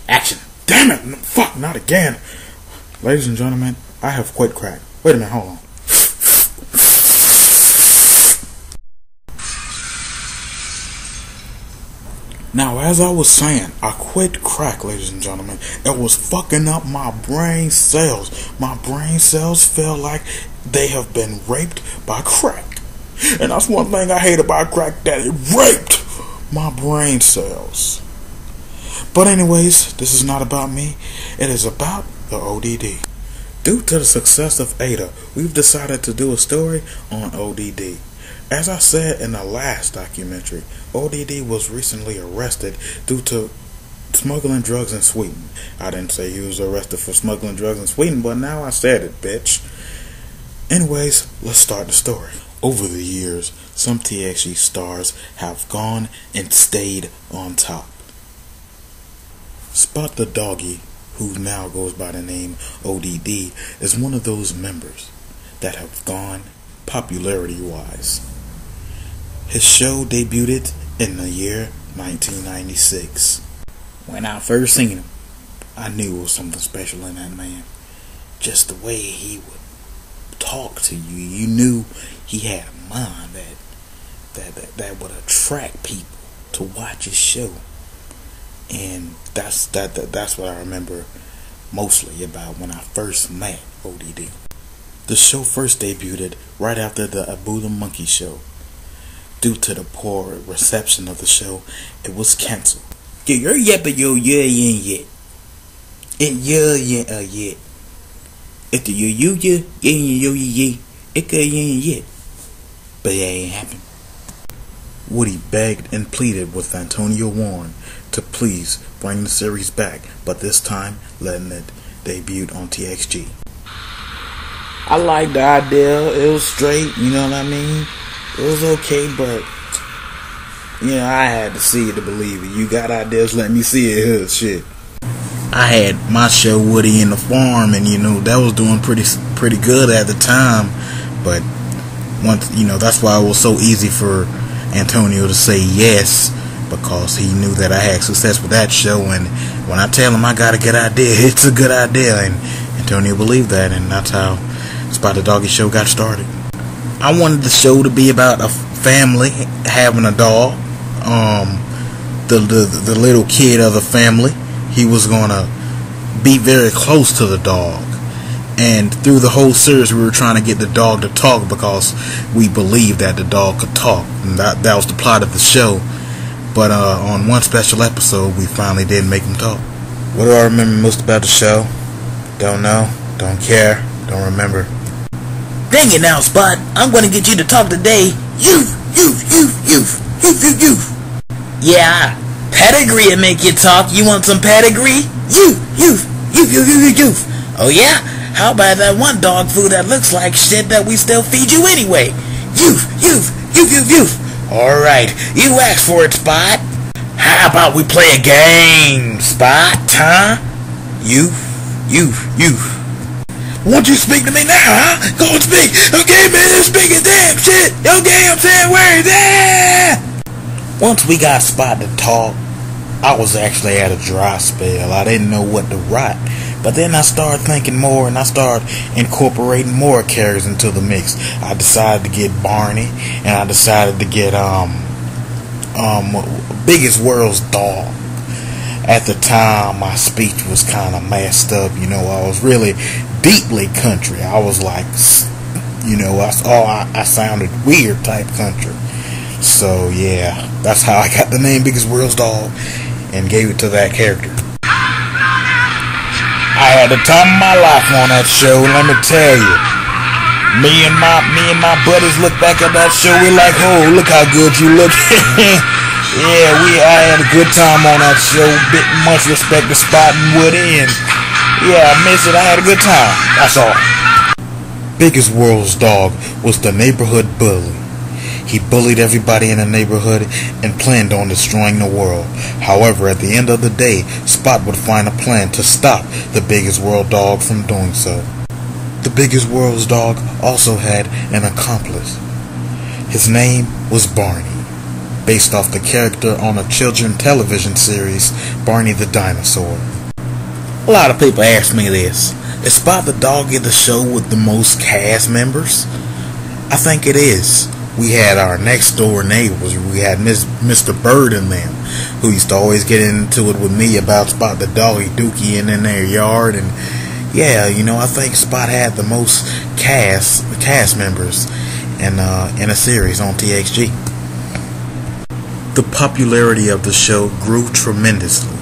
Action. Damn it! No, fuck, not again. Ladies and gentlemen, I have quit crack. Wait a minute, hold on. Now, as I was saying, I quit crack, ladies and gentlemen. It was fucking up my brain cells. My brain cells feel like they have been raped by crack. And that's one thing I hate about crack, that it raped my brain cells. But anyways, this is not about me. It is about the o.d.d. Due to the success of Ada, we've decided to do a story on o.d.d. As I said in the last documentary, o.d.d. was recently arrested due to smuggling drugs in Sweden. I didn't say he was arrested for smuggling drugs in Sweden, but now I said it, bitch. Anyways, let's start the story. Over the years, some TXG stars have gone and stayed on top. Spot the Doggy, who now goes by the name o.d.d, is one of those members that have gone popularity-wise. His show debuted in the year 1996. When I first seen him, I knew it was something special in that man. Just the way he would talk to you, you knew he had a mind that would attract people to watch his show. And that's what I remember mostly about when I first met o.d.d. The show first debuted right after the Abu the Monkey show. Due to the poor reception of the show, it was cancelled. But it ain't happened. Woody begged and pleaded with Antonio Warren to please bring the series back, but this time letting it debut on TXG. I liked the idea. It was straight, you know what I mean? It was okay, but I had to see it to believe it. You got ideas, let me see it here, shit. I had my show Woody in the Farm, and that was doing pretty good at the time. But once that's why it was so easy for Antonio to say yes, because he knew that I had success with that show. And when I tell him I got a good idea, it's a good idea, and Antonio believed that, and that's how Spot the Doggy show got started. I wanted the show to be about a family having a dog. The little kid of the family, he was gonna be very close to the dog, and through the whole series we were trying to get the dog to talk because we believed that the dog could talk, and that was the plot of the show. But on one special episode we finally did make him talk. What do I remember most about the show? Don't know, don't care, don't remember. Dang it now, Spot. I'm gonna get you to talk today. You. Yeah, pedigree will make you talk. You want some pedigree? You. Oh yeah? How about that one dog food that looks like shit that we still feed you anyway? You. Alright, you asked for it, Spot. How about we play a game, Spot, huh? You. Won't you speak to me now, huh? Go and speak. Okay, man, speaking damn shit. Okay, I'm saying words. Once we got Spot to talk, I was actually at a dry spell. I didn't know what to write. But then I started thinking more, and I started incorporating more characters into the mix. I decided to get Barney, and I decided to get Biggest World's dog. At the time, my speech was kind of messed up. I was really deeply country. I was like, I sounded weird type country. So yeah, that's how I got the name Biggest World's dog and gave it to that character. I had the time of my life on that show, let me tell you. Me and my buddies look back at that show, we're like, oh, look how good you look. Yeah, I had a good time on that show. Bit much respect to Spot and Woody, and yeah, I miss it. I had a good time. That's all. Biggest World's dog was the neighborhood bully. He bullied everybody in the neighborhood and planned on destroying the world. However, at the end of the day, Spot would find a plan to stop the Biggest World dog from doing so. The Biggest World's dog also had an accomplice. His name was Barney, based off the character on a children's television series, Barney the Dinosaur. A lot of people ask me this. Is Spot the Doggy the show with the most cast members? I think it is. We had our next door neighbors. We had Mr. Bird and them, who used to always get into it with me about Spot the Doggy Dookie in their yard. And yeah, I think Spot had the most cast members in a series on TXG. The popularity of the show grew tremendously.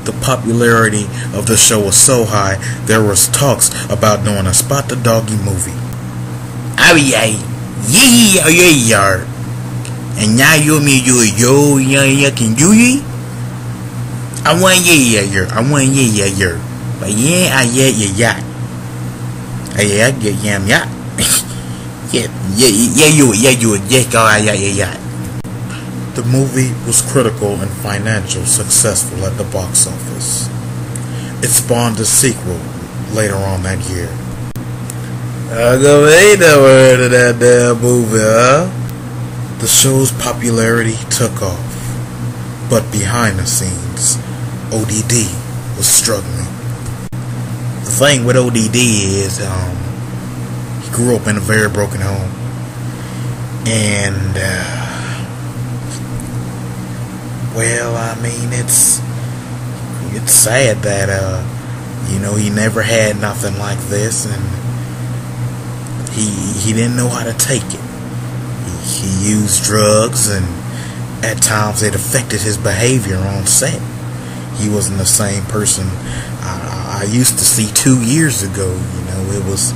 The popularity of the show was so high, there was talks about doing a Spot the Doggy movie. Oh yeah, yeah. And now you mean you can do it? I want yeah. But yeah, I get yam. Yeah. The movie was critical and financial successful at the box office. It spawned a sequel later on that year. I ain't never heard of that damn movie, huh? The show's popularity took off, but behind the scenes, o.d.d. was struggling. The thing with o.d.d. is, he grew up in a very broken home, and well, I mean, it's sad that he never had nothing like this, and he didn't know how to take it. He used drugs, and at times it affected his behavior on set. He wasn't the same person I used to see 2 years ago. It was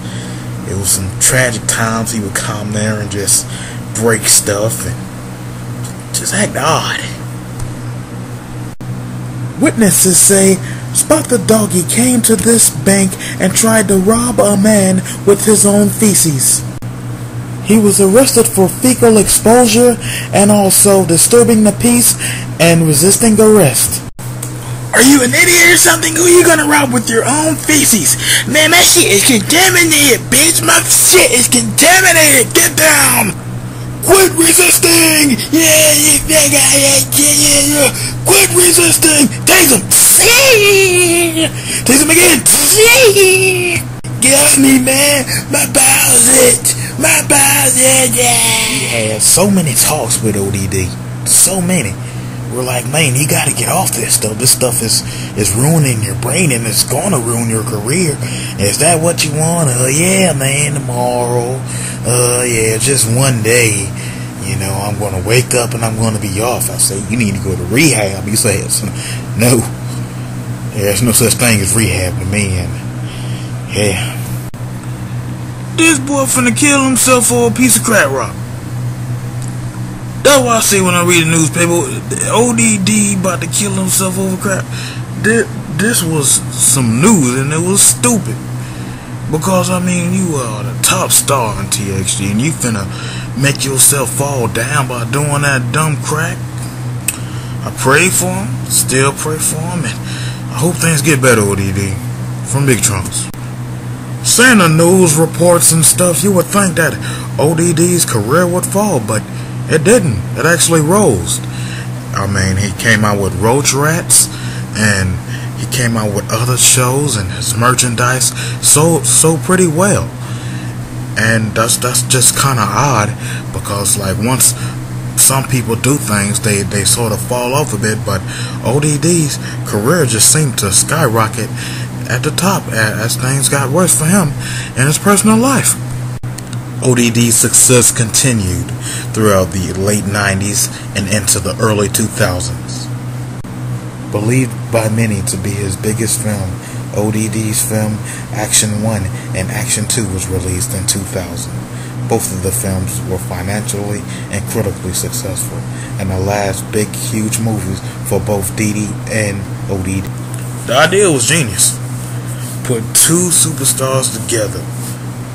some tragic times. He would come there and just break stuff and just act odd. Witnesses say Spot the Doggy came to this bank and tried to rob a man with his own feces. He was arrested for fecal exposure and also disturbing the peace and resisting arrest. Are you an idiot or something? Who are you gonna rob with your own feces? Man, that shit is contaminated, bitch. My shit is contaminated. Get down. Quit resisting! Yeah. Quit resisting! Tase him! Tase him again! Get off me, man! My bowels itch! We had so many talks with o.d.d. So many. We're like, man, you gotta get off this stuff. This stuff is ruining your brain, and it's gonna ruin your career. Is that what you want? Yeah, man, tomorrow. Yeah, just one day. I'm gonna wake up and I'm gonna be off. I say, you need to go to rehab. You say, no. There's no such thing as rehab to me. And yeah. This boy finna kill himself for a piece of crack rock. That's what I see when I read the newspaper. o.d.d. about to kill himself over crap. This was some news, and it was stupid. Because, you are the top star on TXG, and you finna make yourself fall down by doing that dumb crack. I pray for him, still pray for him, and I hope things get better, o.d.d. From Big Trunks. Saying the news reports and stuff, you would think that o.d.d.'s career would fall, but it didn't. It actually rose. He came out with Roach Rats, and he came out with other shows, and his merchandise sold pretty well. And that's just kind of odd, because once some people do things, they sort of fall off a bit, but o.d.d.'s career just seemed to skyrocket at the top as things got worse for him in his personal life. o.d.d.'s success continued throughout the late 90s and into the early 2000s. Believed by many to be his biggest film, o.d.d.'s film Action 1 and Action 2 was released in 2000. Both of the films were financially and critically successful, and the last big, huge movies for both Dee and o.d.d. The idea was genius. Put two superstars together.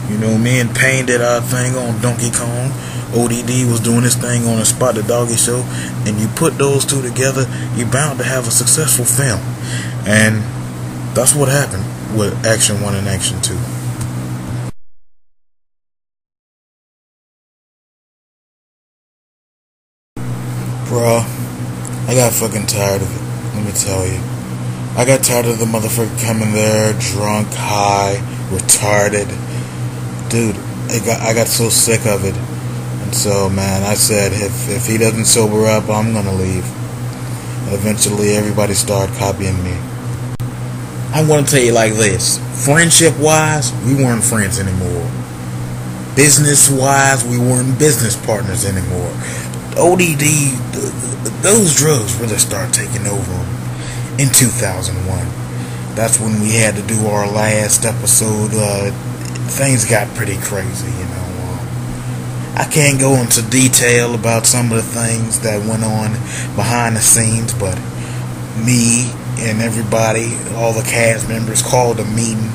Me and Payne did our thing on Donkey Kong. o.d.d. was doing his thing on a Spot the Doggy show, and you put those two together, you're bound to have a successful film. And that's what happened with Action 1 and Action 2. Bruh, I got fucking tired of it. Let me tell you. I got tired of the motherfucker coming there drunk, high, retarded. Dude, I got so sick of it. And so, man, I said, if he doesn't sober up, I'm gonna leave. And eventually, everybody started copying me. I'm gonna tell you like this. Friendship-wise, we weren't friends anymore. Business-wise, we weren't business partners anymore. o.d.d, those drugs really started taking over in 2001. That's when we had to do our last episode. Things got pretty crazy, you know. I can't go into detail about some of the things that went on behind the scenes, but me and everybody, all the cast members, called a meeting,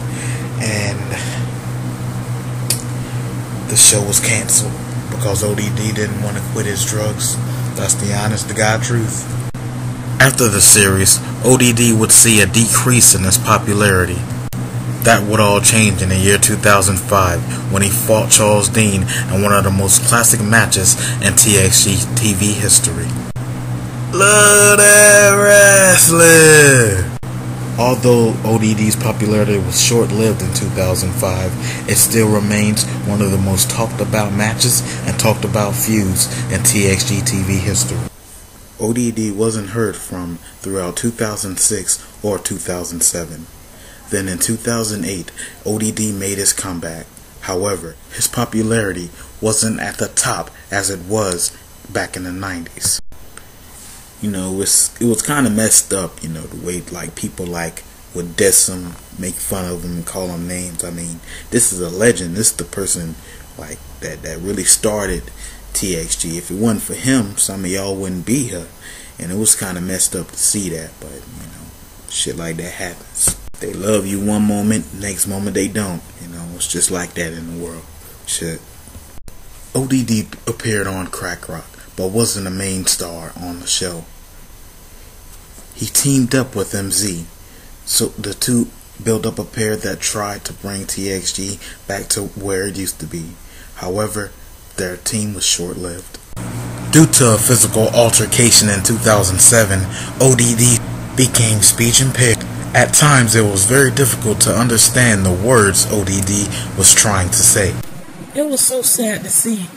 and the show was canceled because o.d.d didn't want to quit his drugs. That's the honest to God truth. After the series, o.d.d would see a decrease in his popularity. That would all change in the year 2005 when he fought Charles Dean in one of the most classic matches in TXG TV history. Love that wrestling! Although o.d.d's popularity was short-lived in 2005, it still remains one of the most talked about matches and talked about feuds in TXG TV history. o.d.d wasn't heard from throughout 2006 or 2007. Then in 2008, o.d.d made his comeback. However, his popularity wasn't at the top as it was back in the 90s. You know, it was kind of messed up, you know, the way like people like would diss him, make fun of him, call him names. I mean, this is a legend. This is the person like that really started TXG. If it wasn't for him, some of y'all wouldn't be here. And it was kind of messed up to see that, but you know, shit like that happens. They love you one moment, next moment they don't. You know, it's just like that in the world. Shit. o.d.d appeared on Crack Rock, but wasn't a main star on the show. He teamed up with MZ, so the two built up a pair that tried to bring TXG back to where it used to be. However, their team was short-lived. Due to a physical altercation in 2007, o.d.d became speech impaired. At times, it was very difficult to understand the words o.d.d was trying to say. It was so sad to see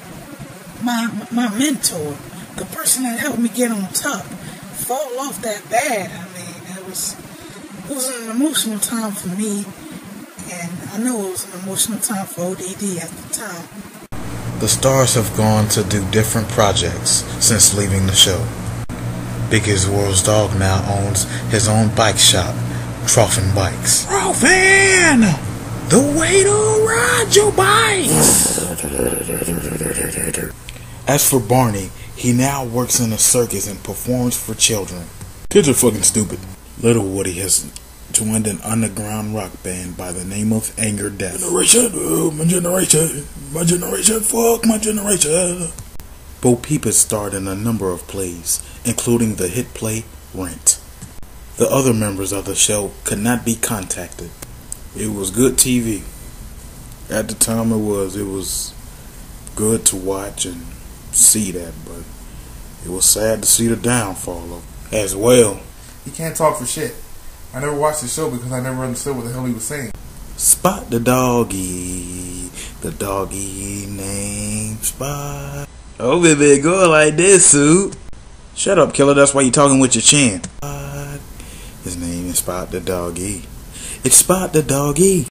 my mentor, the person that helped me get on top, fall off that bad. I mean, it was an emotional time for me, and I know it was an emotional time for o.d.d at the time. The stars have gone to do different projects since leaving the show. Biggest World's Dog now owns his own bike shop, Troffin Bikes. Troffin! The way to ride your bikes! As for Barney, he now works in a circus and performs for children. Kids are fucking stupid. Little Woody has joined an underground rock band by the name of Anger Death. My generation, fuck my generation. Bo Peep has starred in a number of plays, including the hit play Rent. The other members of the show could not be contacted. It was good TV. At the time it was good to watch and see that, but it was sad to see the downfall of as well. He can't talk for shit. I never watched the show because I never understood what the hell he was saying. Spot the doggy named Spot. Oh baby, go like this, Sue. Shut up, killer, that's why you talking with your chin. His name is Spot the Doggy. It's Spot the Doggy.